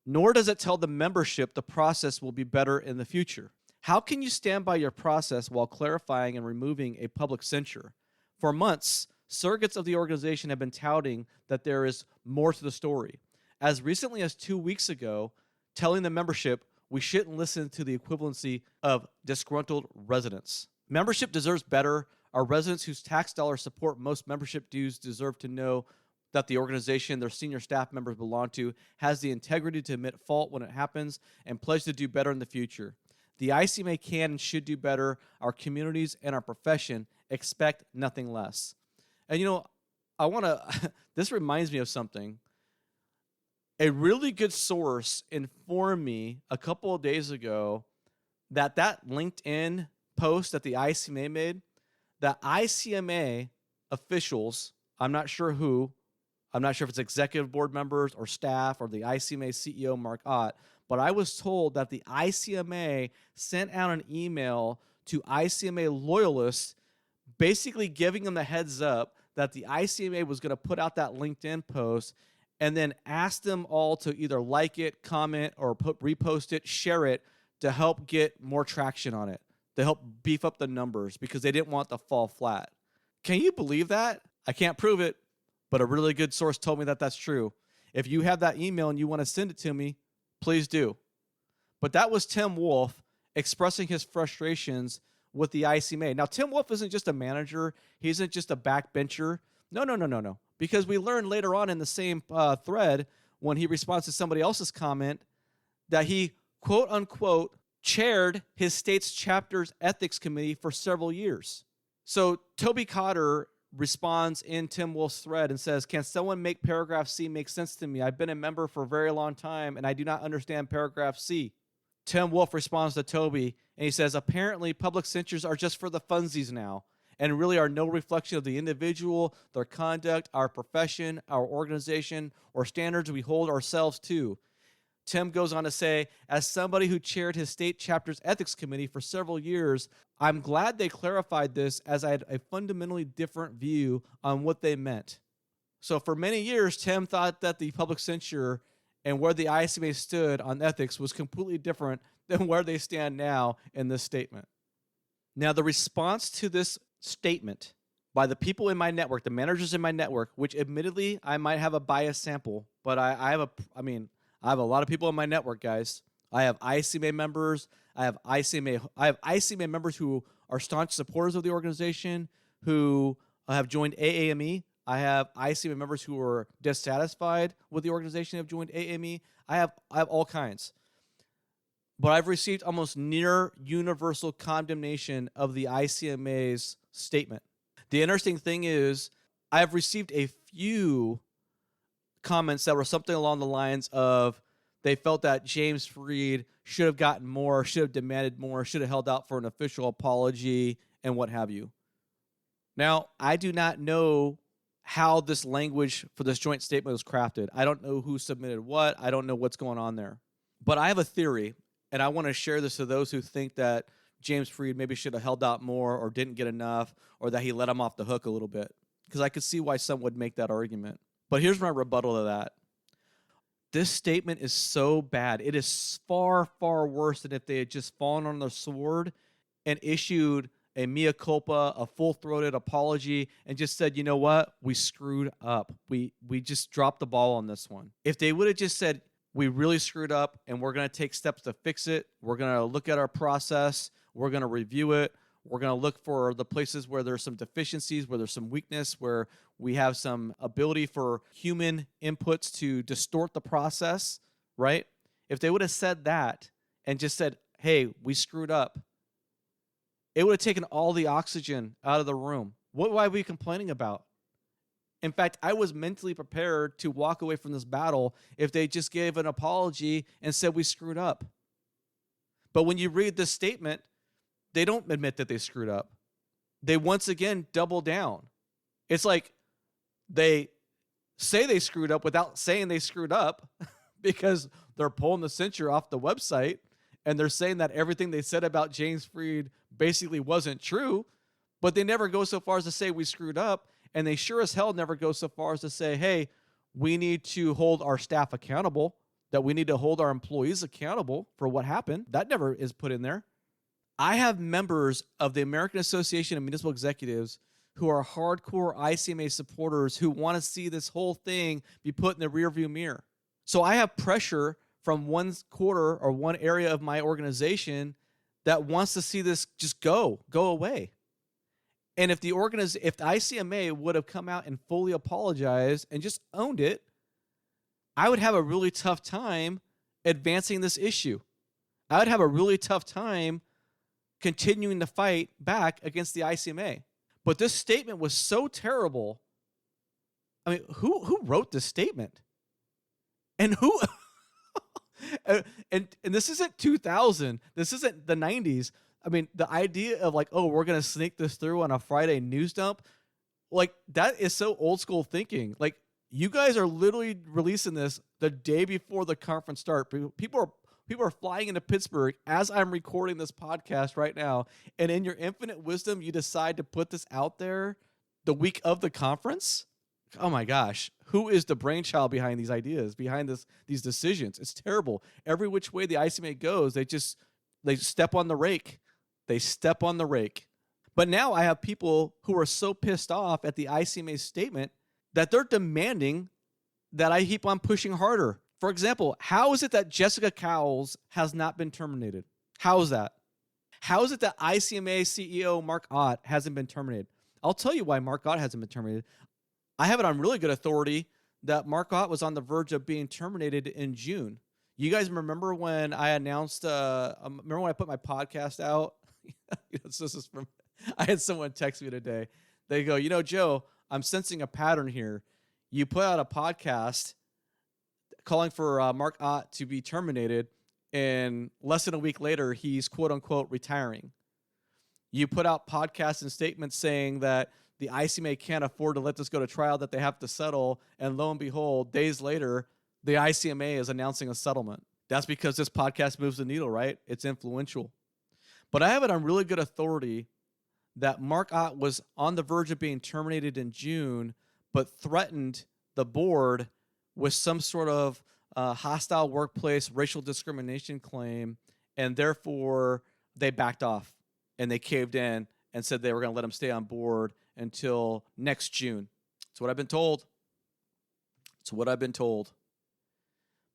nor does it tell the membership the process will be better in the future. How can you stand by your process while clarifying and removing a public censure? For months, surrogates of the organization have been touting that there is more to the story. As recently as 2 weeks ago, telling the membership we shouldn't listen to the equivalency of disgruntled residents. Membership deserves better. Our residents whose tax dollars support most membership dues deserve to know that the organization their senior staff members belong to has the integrity to admit fault when it happens and pledge to do better in the future. The ICMA can and should do better. Our communities and our profession expect nothing less. And I want to, this reminds me of something. A really good source informed me a couple of days ago that LinkedIn post that the ICMA made, the ICMA officials, I'm not sure who, I'm not sure if it's executive board members or staff or the ICMA CEO, Mark Ott, but I was told that the ICMA sent out an email to ICMA loyalists basically giving them the heads up that the ICMA was going to put out that LinkedIn post and then ask them all to either like it, comment, or repost it, share it to help get more traction on it, to help beef up the numbers because they didn't want to fall flat. Can you believe that? I can't prove it, but a really good source told me that that's true. If you have that email and you want to send it to me, please do. But that was Tim Wolf expressing his frustrations with the ICMA. Now, Tim Wolf isn't just a manager. He isn't just a backbencher. No. Because we learned later on in the same thread when he responds to somebody else's comment that he, quote unquote, chaired his state's chapter's ethics committee for several years. So Toby Cotter responds in Tim Wolf's thread and says, can someone make paragraph C make sense to me? I've been a member for a very long time and I do not understand paragraph C. Tim Wolf responds to Toby and he says, apparently public censures are just for the funsies now and really are no reflection of the individual, their conduct, our profession, our organization, or standards we hold ourselves to. Tim goes on to say, as somebody who chaired his state chapter's ethics committee for several years, I'm glad they clarified this as I had a fundamentally different view on what they meant. So for many years, Tim thought that the public censure and where the ICMA stood on ethics was completely different than where they stand now in this statement. Now, the response to this statement by the people in my network, the managers in my network, which admittedly I might have a biased sample, but I have a lot of people in my network, guys. I have ICMA members. I have ICMA members who are staunch supporters of the organization, who have joined AAME. I have ICMA members who are dissatisfied with the organization who have joined AAME. I have all kinds. But I've received almost near universal condemnation of the ICMA's statement. The interesting thing is I've received a few comments that were something along the lines of they felt that James Freed should have gotten more, should have demanded more, should have held out for an official apology, and what have you. Now, I do not know how this language for this joint statement was crafted. I don't know who submitted what. I don't know what's going on there. But I have a theory, and I want to share this to those who think that James Freed maybe should have held out more or didn't get enough or that he let him off the hook a little bit, because I could see why some would make that argument. But here's my rebuttal to that. This statement is so bad. It is far, far worse than if they had just fallen on their sword and issued a mea culpa, a full-throated apology, and just said, you know what? We screwed up. We just dropped the ball on this one. If they would have just said, we really screwed up and we're going to take steps to fix it. We're going to look at our process. We're going to review it. We're going to look for the places where there's some deficiencies, where there's some weakness, where we have some ability for human inputs to distort the process, right? If they would have said that and just said, hey, we screwed up, it would have taken all the oxygen out of the room. What are we complaining about? In fact, I was mentally prepared to walk away from this battle if they just gave an apology and said we screwed up. But when you read this statement, they don't admit that they screwed up. They once again double down. It's like they say they screwed up without saying they screwed up because they're pulling the censure off the website and they're saying that everything they said about James Freed basically wasn't true, but they never go so far as to say we screwed up. And they sure as hell never go so far as to say, hey, we need to hold our staff accountable, that we need to hold our employees accountable for what happened. That never is put in there. I have members of the American Association of Municipal Executives who are hardcore ICMA supporters who want to see this whole thing be put in the rearview mirror. So I have pressure from one quarter or one area of my organization that wants to see this just go away. And if the ICMA would have come out and fully apologized and just owned it, I would have a really tough time advancing this issue. I would have a really tough time continuing to fight back against the ICMA. But this statement was so terrible. I mean, who wrote this statement? And who and this isn't 2000. This isn't the 90s. I mean, the idea of like, oh, we're going to sneak this through on a Friday news dump, like that is so old school thinking. Like you guys are literally releasing this the day before the conference start. People are flying into Pittsburgh as I'm recording this podcast right now. And in your infinite wisdom, you decide to put this out there the week of the conference. Oh my gosh, who is the brainchild behind these ideas, behind these decisions? It's terrible. Every which way the ICMA goes, they step on the rake. They step on the rake. But now I have people who are so pissed off at the ICMA's statement that they're demanding that I keep on pushing harder. For example, how is it that Jessica Cowles has not been terminated? How is that? How is it that ICMA CEO Mark Ott hasn't been terminated? I'll tell you why Mark Ott hasn't been terminated. I have it on really good authority that Mark Ott was on the verge of being terminated in June. You guys remember when I announced, remember when I put my podcast out? I had someone text me today. They go, Joe, I'm sensing a pattern here. You put out a podcast calling for Mark Ott to be terminated, and less than a week later, he's quote unquote retiring. You put out podcasts and statements saying that the ICMA can't afford to let this go to trial, that they have to settle, and lo and behold, days later, the ICMA is announcing a settlement. That's because this podcast moves the needle, right? It's influential. But I have it on really good authority that Mark Ott was on the verge of being terminated in June, but threatened the board with some sort of hostile workplace racial discrimination claim, and therefore they backed off and they caved in and said they were going to let him stay on board until next June. That's what I've been told. It's what I've been told.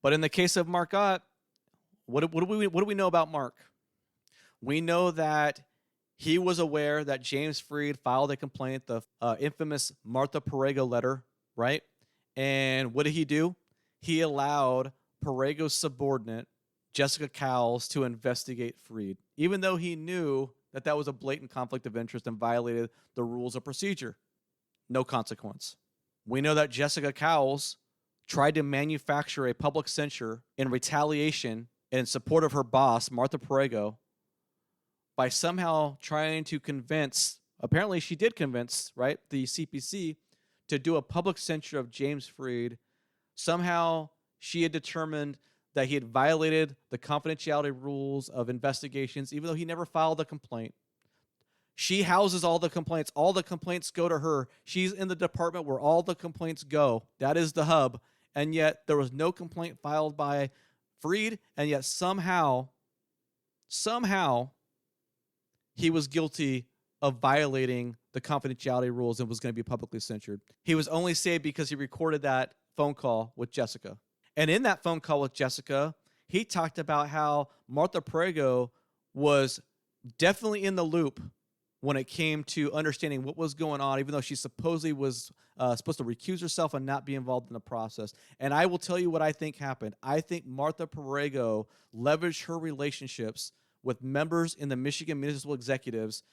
But in the case of Mark Ott, what do we know about Mark? We know that he was aware that James Freed filed a complaint, the infamous Martha Perego letter, right? And what did he do? He allowed Perego's subordinate, Jessica Cowles, to investigate Freed, even though he knew that that was a blatant conflict of interest and violated the rules of procedure. No consequence. We know that Jessica Cowles tried to manufacture a public censure in retaliation and in support of her boss, Martha Perego, by somehow trying to convince, apparently she did convince, right, the CPC to do a public censure of James Freed. Somehow she had determined that he had violated the confidentiality rules of investigations, even though he never filed a complaint. She houses all the complaints. All the complaints go to her. She's in the department where all the complaints go. That is the hub. And yet there was no complaint filed by Freed, and yet somehow, he was guilty of violating the confidentiality rules and was going to be publicly censured. He was only saved because he recorded that phone call with Jessica. And in that phone call with Jessica, he talked about how Martha Prego was definitely in the loop when it came to understanding what was going on, even though she supposedly was supposed to recuse herself and not be involved in the process. And I will tell you what I think happened. I think Martha Prego leveraged her relationships with members in the Michigan Municipal Executives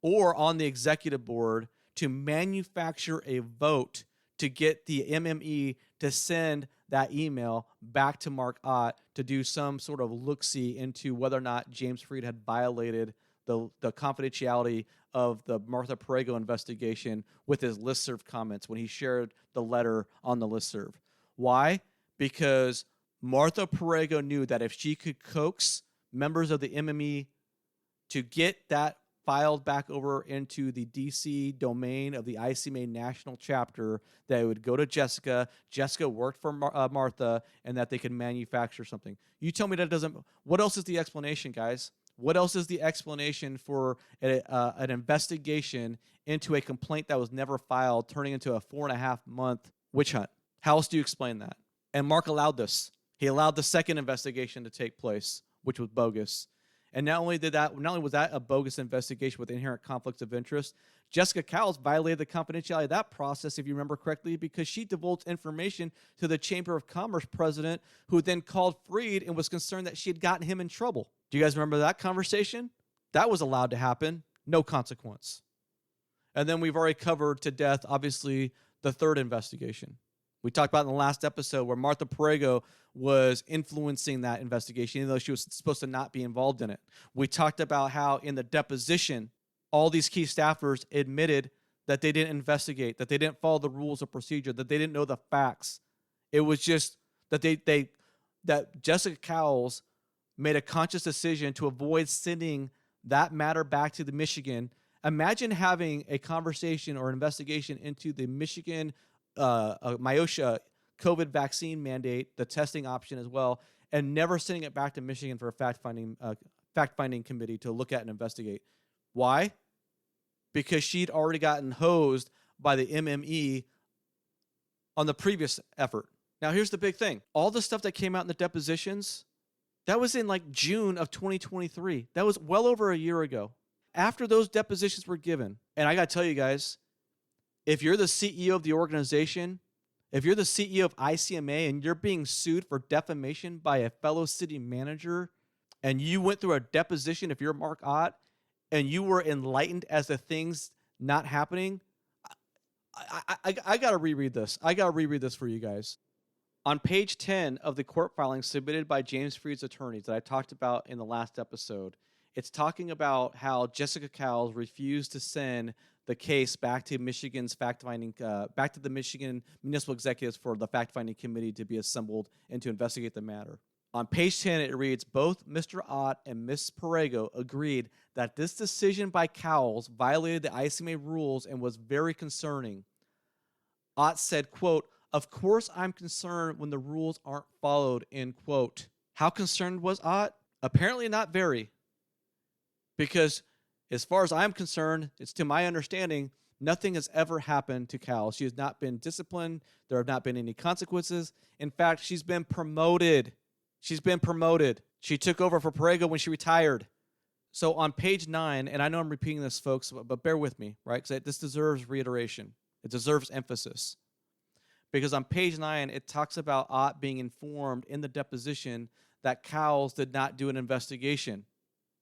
or on the executive board to manufacture a vote to get the MME to send that email back to Mark Ott to do some sort of look-see into whether or not James Freed had violated the confidentiality of the Martha Prego investigation with his listserv comments when he shared the letter on the listserv. Why? Because Martha Prego knew that if she could coax members of the MME to get that filed back over into the DC domain of the ICMA national chapter, that it would go to Jessica. Jessica worked for Martha, and that they could manufacture something. You tell me that doesn't. What else is the explanation, guys? What else is the explanation for an investigation into a complaint that was never filed, turning into a 4.5-month witch hunt? How else do you explain that? And Mark allowed this. He allowed the second investigation to take place, which was bogus. And not only was that a bogus investigation with inherent conflicts of interest, Jessica Cowles violated the confidentiality of that process, if you remember correctly, because she divulged information to the Chamber of Commerce president, who then called Freed and was concerned that she had gotten him in trouble. Do you guys remember that conversation? That was allowed to happen. No consequence. And then we've already covered to death, obviously, the third investigation. We talked about in the last episode where Martha Prego was influencing that investigation, even though she was supposed to not be involved in it. We talked about how in the deposition, all these key staffers admitted that they didn't investigate, that they didn't follow the rules of procedure, that they didn't know the facts. It was just that that Jessica Cowles made a conscious decision to avoid sending that matter back to the Michigan. Imagine having a conversation or investigation into the Michigan myosha COVID vaccine mandate, the testing option as well, and never sending it back to Michigan for a fact-finding committee to look at and investigate. Why? Because she'd already gotten hosed by the MME on the previous effort. Now, here's the big thing. All the stuff that came out in the depositions, that was in like June of 2023. That was well over a year ago. After those depositions were given, and I got to tell you guys, if you're the CEO of the organization, if you're the CEO of ICMA and you're being sued for defamation by a fellow city manager, and you went through a deposition, if you're Mark Ott, and you were enlightened as to things not happening, I got to reread this. I got to reread this for you guys. On page 10 of the court filing submitted by James Freed's attorneys that I talked about in the last episode, it's talking about how Jessica Cowles refused to send the case back to Michigan's back to the Michigan Municipal Executives for the fact-finding committee to be assembled and to investigate the matter. On page 10, it reads, both Mr. Ott and Ms. Prego agreed that this decision by Cowles violated the ICMA rules and was very concerning. Ott said, quote, of course I'm concerned when the rules aren't followed, end quote. How concerned was Ott? Apparently not very. Because as far as I'm concerned, it's to my understanding, nothing has ever happened to Cowles. She has not been disciplined. There have not been any consequences. In fact, she's been promoted. She's been promoted. She took over for Prego when she retired. So on page 9, and I know I'm repeating this, folks, but bear with me, right? Because this deserves reiteration. It deserves emphasis. Because on page 9, it talks about Ott being informed in the deposition that Cowles did not do an investigation.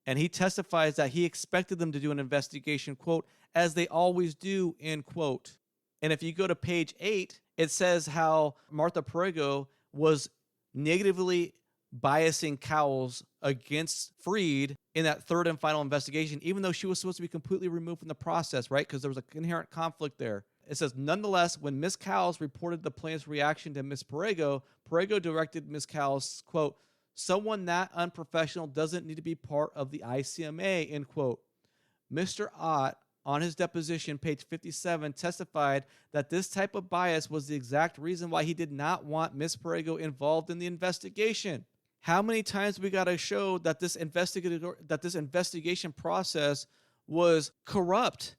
And he testifies that he expected them to do an investigation, quote, as they always do, end quote. And if you go to page 8, it says how Martha Prego was negatively biasing Cowles against Freed in that third and final investigation, even though she was supposed to be completely removed from the process, right? Because there was an inherent conflict there. It says, nonetheless, when Ms. Cowles reported the plaintiff's reaction to Ms. Prego, Prego directed Ms. Cowles, quote, someone that unprofessional doesn't need to be part of the ICMA, end quote. Mr. Ott, on his deposition, page 57, testified that this type of bias was the exact reason why he did not want Ms. Prego involved in the investigation. How many times we got to show that this investigation process was corrupt?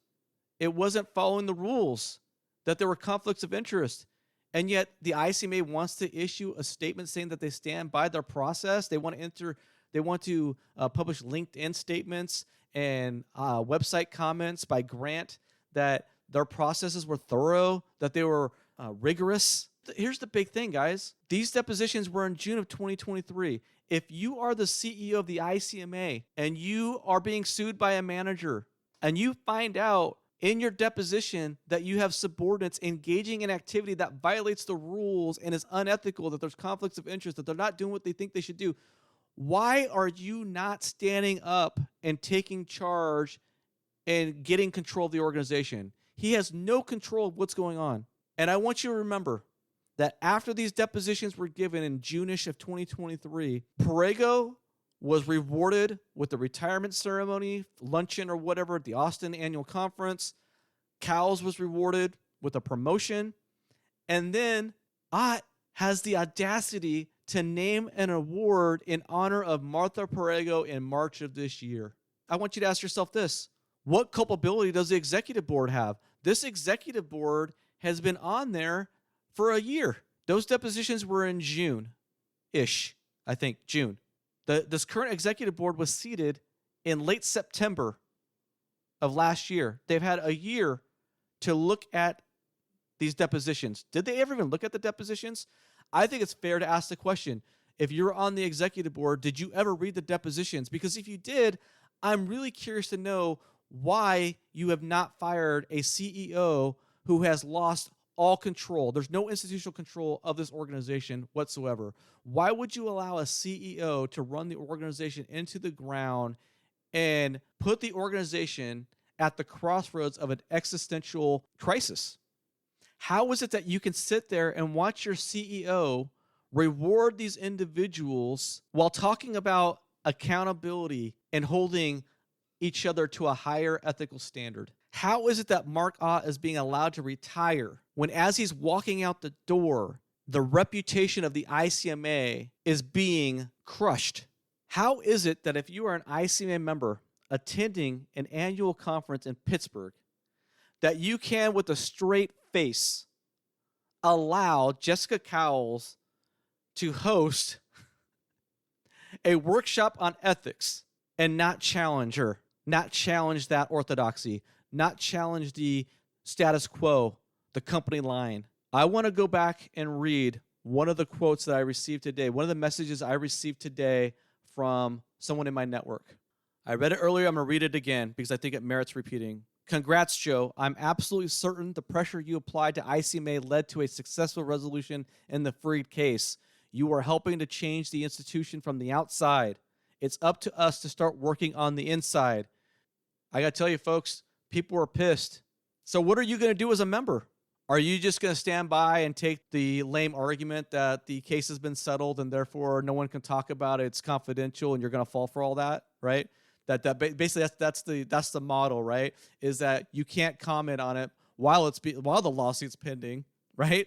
It wasn't following the rules, that there were conflicts of interest. And yet the ICMA wants to issue a statement saying that they stand by their process. They want to publish LinkedIn statements and website comments by Grant that their processes were thorough, that they were rigorous. Here's the big thing, guys. These depositions were in June of 2023. If you are the CEO of the ICMA and you are being sued by a manager and you find out in your deposition that you have subordinates engaging in activity that violates the rules and is unethical, that there's conflicts of interest, that they're not doing what they think they should do, why are you not standing up and taking charge and getting control of the organization? He has no control of what's going on. And I want you to remember that after these depositions were given in June-ish of 2023, Perego was rewarded with the retirement ceremony, luncheon or whatever at the Austin annual conference. Cowles was rewarded with a promotion. And then Ott has the audacity to name an award in honor of Martha Perego in March of this year. I want you to ask yourself this. What culpability does the executive board have? This executive board has been on there for a year. Those depositions were in June-ish, I think, June. This current executive board was seated in late September of last year. They've had a year to look at these depositions. Did they ever even look at the depositions? I think it's fair to ask the question, if you're on the executive board, did you ever read the depositions? Because if you did, I'm really curious to know why you have not fired a CEO who has lost all control. There's no institutional control of this organization whatsoever. Why would you allow a CEO to run the organization into the ground and put the organization at the crossroads of an existential crisis? How is it that you can sit there and watch your CEO reward these individuals while talking about accountability and holding each other to a higher ethical standard? How is it that Mark Ott is being allowed to retire when, as he's walking out the door, the reputation of the ICMA is being crushed? How is it that if you are an ICMA member attending an annual conference in Pittsburgh, that you can, with a straight face, allow Jessica Cowles to host a workshop on ethics and not challenge her, not challenge that orthodoxy, not challenge the status quo, the company line? I want to go back and read one of the quotes that I received today, one of the messages I received today from someone in my network. I read it earlier. I'm going to read it again because I think it merits repeating. Congrats, Joe. I'm absolutely certain the pressure you applied to ICMA led to a successful resolution in the Freed case. You are helping to change the institution from the outside. It's up to us to start working on the inside. I got to tell you, folks, people are pissed. So what are you going to do as a member? Are you just going to stand by and take the lame argument that the case has been settled and therefore no one can talk about it, it's confidential, and you're going to fall for all that, right? That basically that's the model, right? Is that you can't comment on it while the lawsuit's pending, right?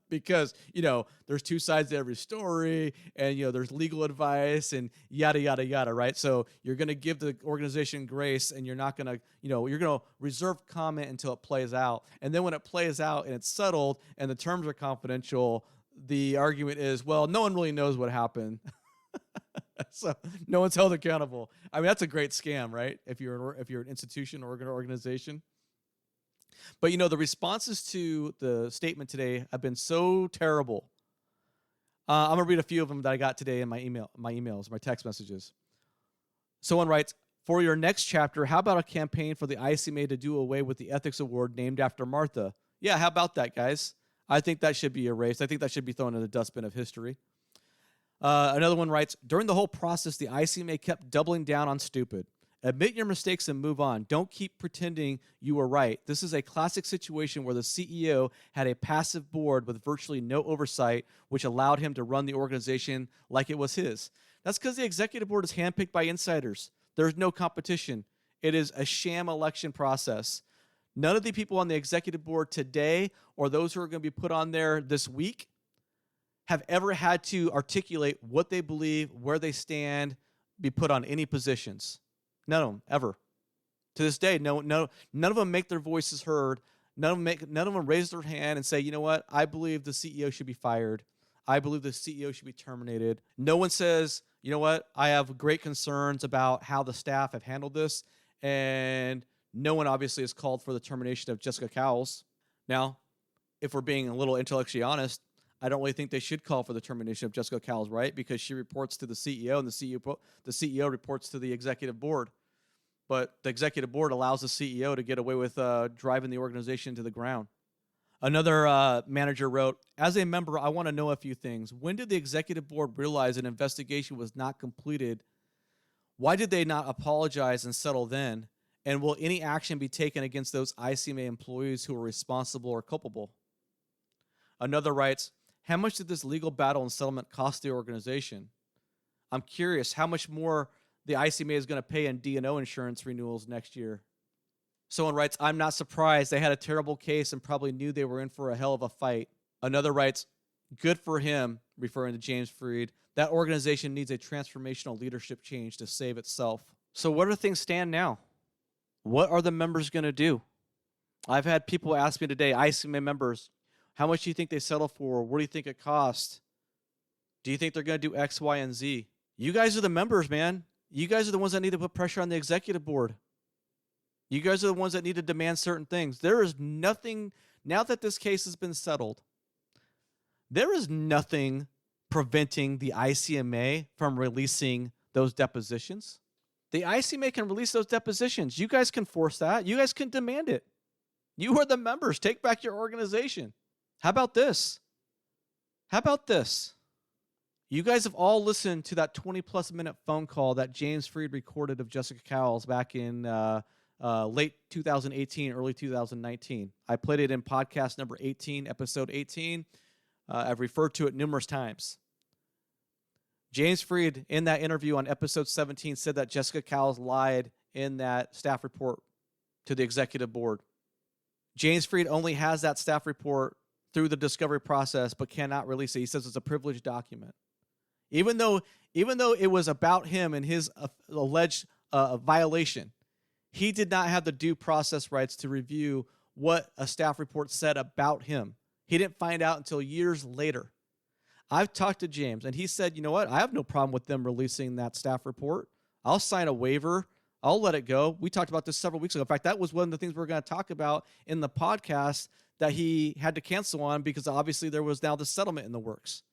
Because there's two sides to every story, and there's legal advice and yada yada yada, right? So you're going to give the organization grace, and you're not going to you're going to reserve comment until it plays out, and then when it plays out and it's settled and the terms are confidential, the argument is, well, no one really knows what happened. So no one's held accountable. I mean, that's a great scam, right? If you're an institution or an organization. But the responses to the statement today have been so terrible. I'm gonna read a few of them that I got today in my emails, my text messages. Someone writes, "For your next chapter, how about a campaign for the ICMA to do away with the ethics award named after Martha?" Yeah, how about that, guys? I think that should be erased. I think that should be thrown in the dustbin of history. Another one writes, "During the whole process, the ICMA kept doubling down on stupid. Admit your mistakes and move on. Don't keep pretending you were right. This is a classic situation where the CEO had a passive board with virtually no oversight, which allowed him to run the organization like it was his." That's because the executive board is handpicked by insiders. There's no competition. It is a sham election process. None of the people on the executive board today or those who are going to be put on there this week have ever had to articulate what they believe, where they stand, be put on any positions. None of them, ever. To this day, none of them make their voices heard None of them raise their hand and say, you know what? I believe the CEO should be fired. I believe the CEO should be terminated. No one says, you know what? I have great concerns about how the staff have handled this. And no one obviously has called for the termination of Jessica Cowles. Now, if we're being a little intellectually honest, I don't really think they should call for the termination of Jessica Cowles, right? Because she reports to the CEO, and the CEO reports to the executive board. But the executive board allows the CEO to get away with driving the organization to the ground. Another manager wrote, as a member, I want to know a few things. When did the executive board realize an investigation was not completed? Why did they not apologize and settle then? And will any action be taken against those ICMA employees who are responsible or culpable? Another writes, how much did this legal battle and settlement cost the organization? I'm curious how much more the ICMA is going to pay in D&O insurance renewals next year. Someone writes, I'm not surprised. They had a terrible case and probably knew they were in for a hell of a fight. Another writes, good for him, referring to James Freed. That organization needs a transformational leadership change to save itself. So where do things stand now? What are the members going to do? I've had people ask me today, ICMA members, how much do you think they settle for? What do you think it costs? Do you think they're going to do X, Y, and Z? You guys are the members, man. You guys are the ones that need to put pressure on the executive board. You guys are the ones that need to demand certain things. There is nothing, now that this case has been settled, there is nothing preventing the ICMA from releasing those depositions. The ICMA can release those depositions. You guys can force that. You guys can demand it. You are the members. Take back your organization. How about this? How about this? You guys have all listened to that 20-plus minute phone call that James Freed recorded of Jessica Cowles back in late 2018, early 2019. I played it in podcast number 18, episode 18. I've referred to it numerous times. James Freed, in that interview on episode 17, said that Jessica Cowles lied in that staff report to the executive board. James Freed only has that staff report through the discovery process, but cannot release it. He says it's a privileged document. Even though it was about him and his alleged violation, he did not have the due process rights to review what a staff report said about him. He didn't find out until years later. I've talked to James, and he said, you know what? I have no problem with them releasing that staff report. I'll sign a waiver. I'll let it go. We talked about this several weeks ago. In fact, that was one of the things we were going to talk about in the podcast that he had to cancel on because obviously there was now the settlement in the works.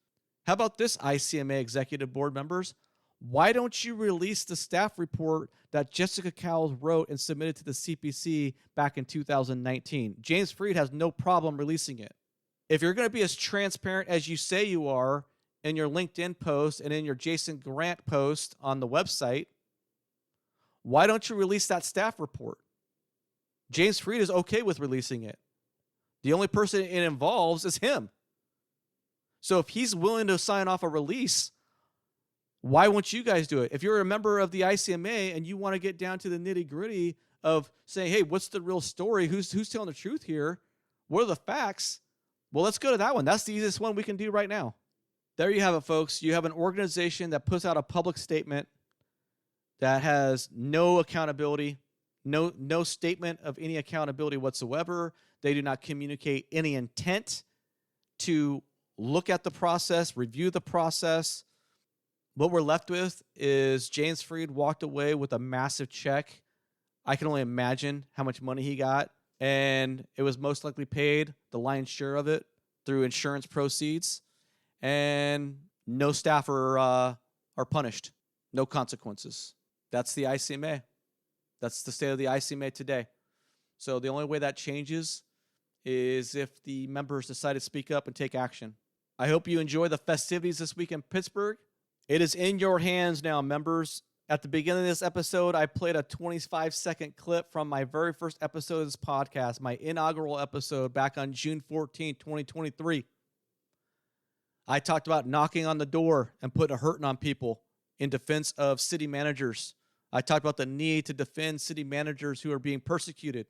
How about this, ICMA executive board members? Why don't you release the staff report that Jessica Cowles wrote and submitted to the CPC back in 2019? James Freed has no problem releasing it. If you're going to be as transparent as you say you are in your LinkedIn post and in your Jason Grant post on the website, why don't you release that staff report? James Freed is okay with releasing it. The only person it involves is him. So if he's willing to sign off a release, why won't you guys do it? If you're a member of the ICMA and you want to get down to the nitty-gritty of saying, hey, what's the real story? Who's telling the truth here? What are the facts? Well, let's go to that one. That's the easiest one we can do right now. There you have it, folks. You have an organization that puts out a public statement that has no accountability, no statement of any accountability whatsoever. They do not communicate any intent to look at the process, review the process. What we're left with is James Freed walked away with a massive check. I can only imagine how much money he got. And it was most likely paid, the lion's share of it, through insurance proceeds. And no staff are punished. No consequences. That's the ICMA. That's the state of the ICMA today. So the only way that changes is if the members decide to speak up and take action. I hope you enjoy the festivities this week in Pittsburgh. It is in your hands now, members. At the beginning of this episode, I played a 25-second clip from my very first episode of this podcast, my inaugural episode back on June 14, 2023. I talked about knocking on the door and putting a hurting on people in defense of city managers. I talked about the need to defend city managers who are being persecuted.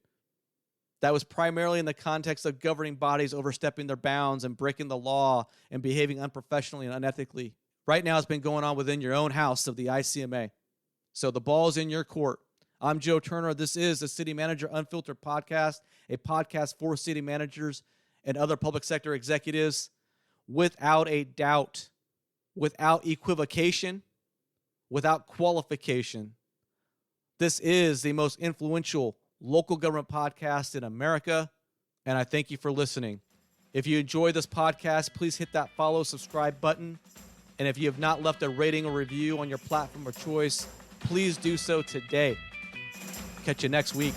That was primarily in the context of governing bodies overstepping their bounds and breaking the law and behaving unprofessionally and unethically. Right now, it's been going on within your own house of the ICMA. So the ball is in your court. I'm Joe Turner. This is the City Manager Unfiltered podcast, a podcast for city managers and other public sector executives. Without a doubt, without equivocation, without qualification, this is the most influential local government podcast in America, and I thank you for listening. If you enjoy this podcast, please hit that follow, subscribe button. And if you have not left a rating or review on your platform of choice, please do so today. Catch you next week.